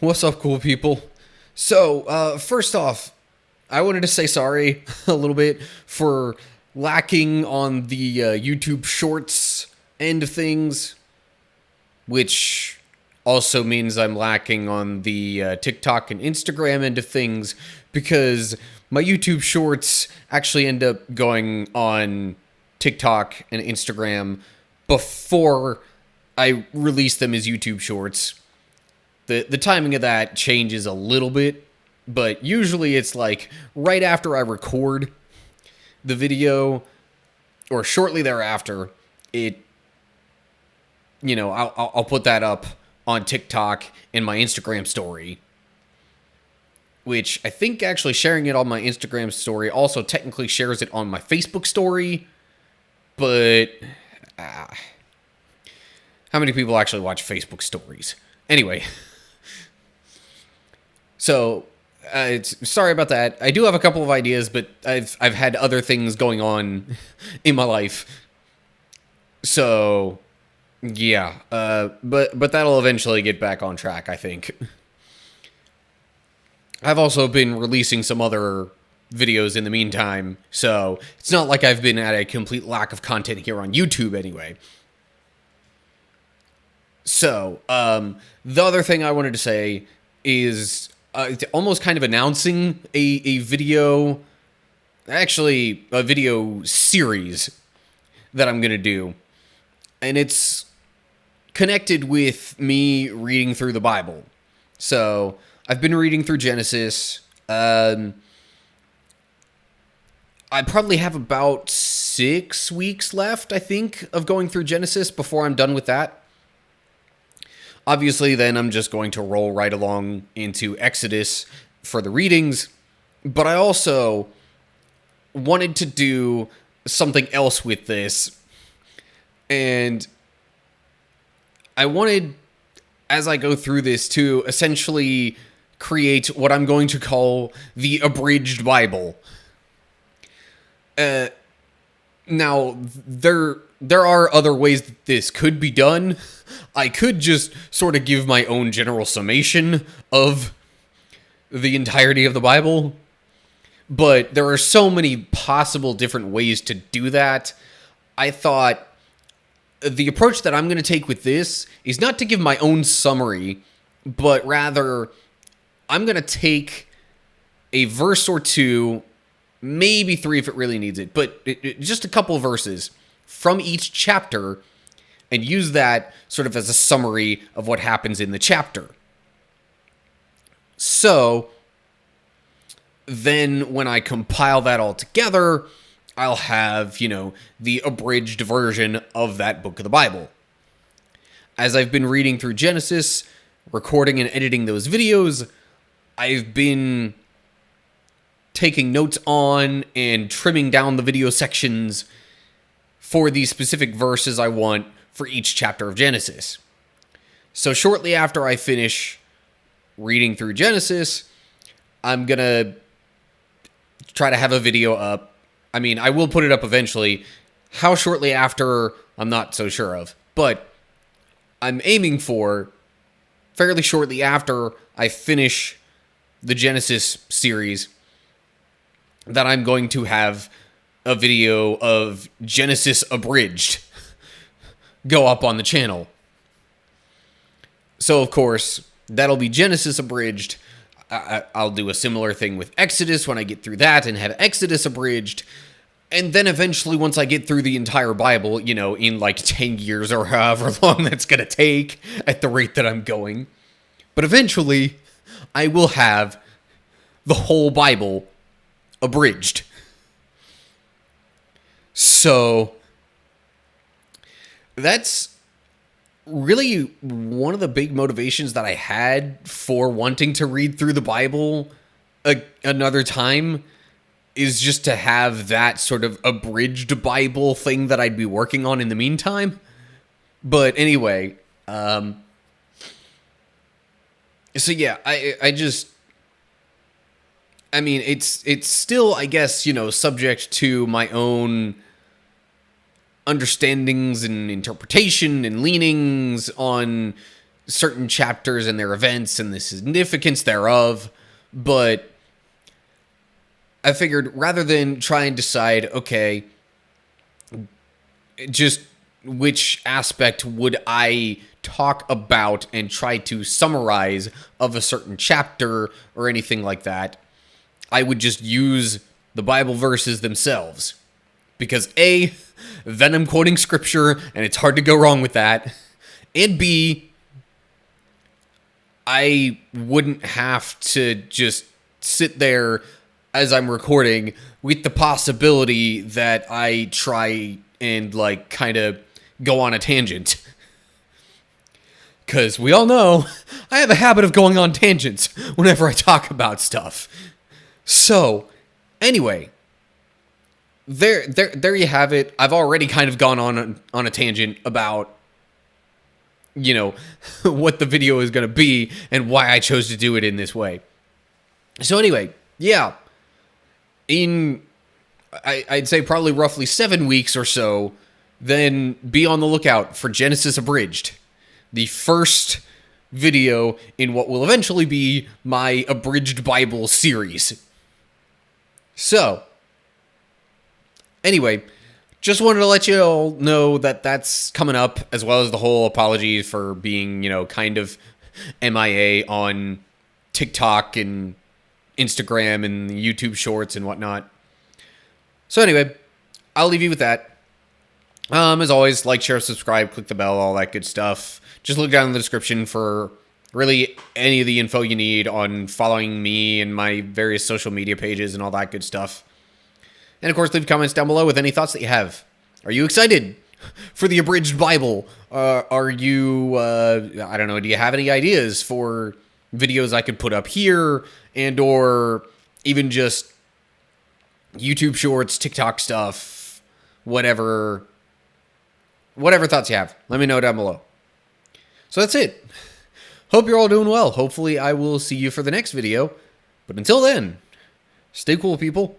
What's up, cool people? So, first off, I wanted to say sorry a little bit for lacking on the YouTube Shorts end of things, which also means I'm lacking on the TikTok and Instagram end of things, because my YouTube Shorts actually end up going on TikTok and Instagram before I release them as YouTube Shorts. The timing of that changes a little bit, but usually it's like right after I record the video or shortly thereafter. I'll put that up on TikTok and my Instagram story, which I think actually sharing it on my Instagram story also technically shares it on my Facebook story, but how many people actually watch Facebook stories? Anyway. So, sorry about that. I do have a couple of ideas, but I've had other things going on in my life. So, yeah. But that'll eventually get back on track, I think. I've also been releasing some other videos in the meantime, so it's not like I've been at a complete lack of content here on YouTube anyway. So, the other thing I wanted to say is almost kind of announcing a video, actually a video series that I'm going to do. And it's connected with me reading through the Bible. So I've been reading through Genesis. I probably have about 6 weeks left, I think, of going through Genesis before I'm done with that. Obviously, then I'm just going to roll right along into Exodus for the readings, but I also wanted to do something else with this, and I wanted, as I go through this, to essentially create what I'm going to call the Abridged Bible. Now, there are other ways that this could be done. I could just sort of give my own general summation of the entirety of the Bible, but there are so many possible different ways to do that. I thought the approach that I'm going to take with this is not to give my own summary, but rather I'm going to take a verse or two, maybe 3 if it really needs it, but just a couple of verses from each chapter, and use that sort of as a summary of what happens in the chapter. So then when I compile that all together, I'll have, the abridged version of that book of the Bible. As I've been reading through Genesis, recording and editing those videos, I've been taking notes on and trimming down the video sections for the specific verses I want for each chapter of Genesis. So shortly after I finish reading through Genesis, I'm going to try to have a video up. I mean, I will put it up eventually. How shortly after, I'm not so sure of. But I'm aiming for fairly shortly after I finish the Genesis series that I'm going to have a video of Genesis Abridged go up on the channel. So, of course, that'll be Genesis Abridged. I'll do a similar thing with Exodus when I get through that and have Exodus Abridged. And then eventually, once I get through the entire Bible, in like 10 years or however long that's going to take at the rate that I'm going. But eventually, I will have the whole Bible abridged. So that's really one of the big motivations that I had for wanting to read through the Bible another time, is just to have that sort of abridged Bible thing that I'd be working on in the meantime. But anyway, so yeah, I mean, it's still, I guess, subject to my own understandings and interpretation and leanings on certain chapters and their events and the significance thereof, but I figured rather than try and decide, okay, just which aspect would I talk about and try to summarize of a certain chapter or anything like that, I would just use the Bible verses themselves. Because A, then I'm quoting scripture, and it's hard to go wrong with that. And B, I wouldn't have to just sit there as I'm recording with the possibility that I try and, like, kind of go on a tangent. Because we all know I have a habit of going on tangents whenever I talk about stuff. So, anyway, there you have it. I've already kind of gone on a tangent about, you know, what the video is going to be and why I chose to do it in this way. So anyway, yeah, I'd say probably roughly 7 weeks or so, then be on the lookout for Genesis Abridged, the first video in what will eventually be my Abridged Bible series. So, anyway, just wanted to let you all know that that's coming up, as well as the whole apology for being, you know, kind of MIA on TikTok and Instagram and YouTube Shorts and whatnot. So anyway, I'll leave you with that. As always, like, share, subscribe, click the bell, all that good stuff. Just look down in the description for really any of the info you need on following me and my various social media pages and all that good stuff. And of course, leave comments down below with any thoughts that you have. Are you excited for the Abridged Bible? Are you, I don't know, do you have any ideas for videos I could put up here and or even just YouTube Shorts, TikTok stuff, whatever thoughts you have? Let me know down below. So that's it. Hope you're all doing well. Hopefully I will see you for the next video. But until then, stay cool, people.